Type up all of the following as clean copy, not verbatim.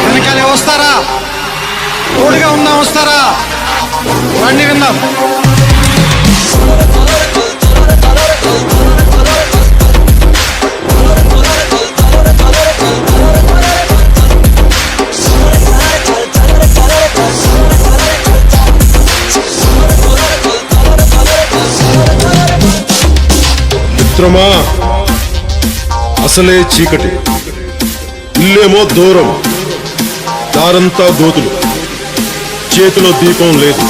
వెనకాలే వస్తారా? తోడుగా ఉందాం, వస్తారా? రండి విందాం. మిత్రమా, అసలే చీకటి, ఇల్లేమో దూరం, దారంతా గోతులు, చేతిలో దీపం లేదు,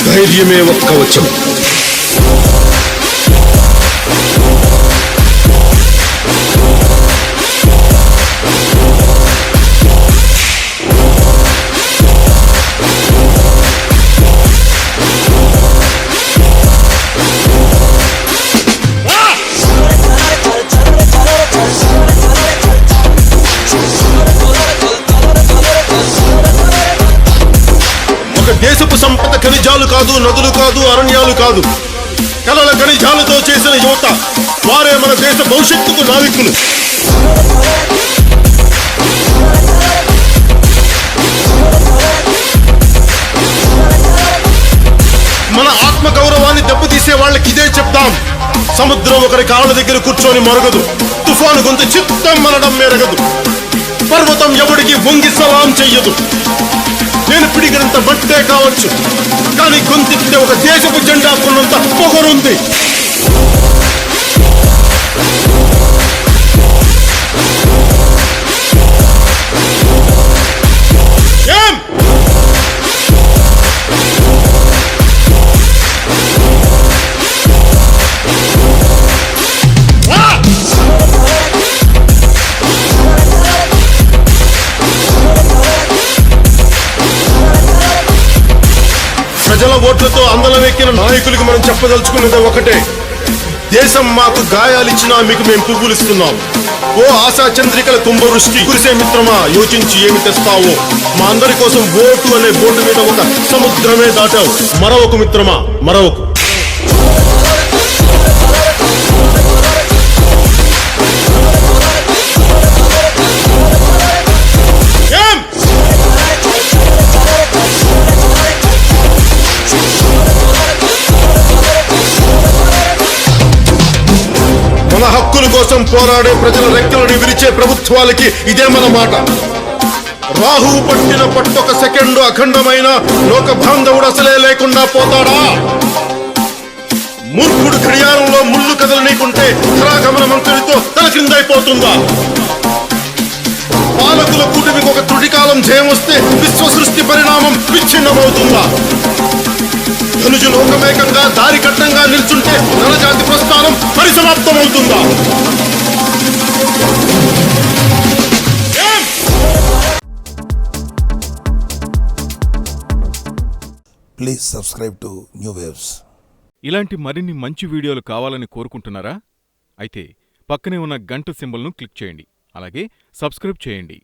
ధైర్యమే ఒక్క కవచం. దేశపు సంపద ఖనిజాలు కాదు, నదులు కాదు, అరణ్యాలు కాదు, కలల ఖనిజాలతో చేసిన యువత, వారే మన దేశ భవిష్యత్తుకు నావికులు. మన ఆత్మ గౌరవాన్ని దెబ్బతీసే వాళ్ళకి ఇదే చెప్తాం. సముద్రం ఒకరి కాళ్ళ దగ్గర కూర్చొని మొరగదు, తుఫాను గొంతు చిత్తం మనడం మెరగదు, పర్వతం ఎవడికి వంగి సలాం చెయ్యదు. నేను పిడిగినంత బట్టే కావచ్చు, కానీ గొంతెత్తే ఒక దేశపు జెండా కొన్నంత పొగరుంది. ప్రజల ఓట్లతో అందలమెక్కిన నాయకులకి మనం చెప్పదలుచుకున్నది ఒకటే: దేశం మాకు గాయాలిచ్చినా మీకు మేము పువ్వులిస్తున్నాం. ఓ ఆశా చంద్రికల కుంభవృష్టి కురిసే మిత్రమా, యోచించి ఏమి తెస్తావో. మా అందరి కోసం ఓటు అనే బోర్డు మీద ఒక సముద్రమే దాటావు. మరొక మిత్రమా, మరొక. మన హక్కుల కోసం పోరాడే ప్రజల రెక్కలని విరిచే ప్రభుత్వాలకి ఇదే మన మాట. రాహువు పట్టిన పట్టొక సెకండు అఖండమైన లోక బాంధవుడు అసలే లేకుండా పోతాడా? మూర్ఖుడు గడియారంలో ముళ్ళు కదలనీకుంటే ధరాగమన మంత్రితో తల క్రిందైపోతుందా? పాలకుల కూటమికి ఒక త్రుటికాలం జయం వస్తే విశ్వ సృష్టి పరిణామం విచ్ఛిన్నమవుతుందా? ధనుజు లోకమేకంగా దారి కట్టంగా నిల్చుంటే నరజాతి ప్రస్థానం పరిసమాప్తమవుతుందా? Please subscribe to New Waves. ఇలాంటి మరిన్ని మంచి వీడియోలు కావాలని కోరుకుంటున్నారా? అయితే పక్కనే ఉన్న గంట సింబల్ను క్లిక్ చేయండి. అలాగే సబ్స్క్రైబ్ చేయండి.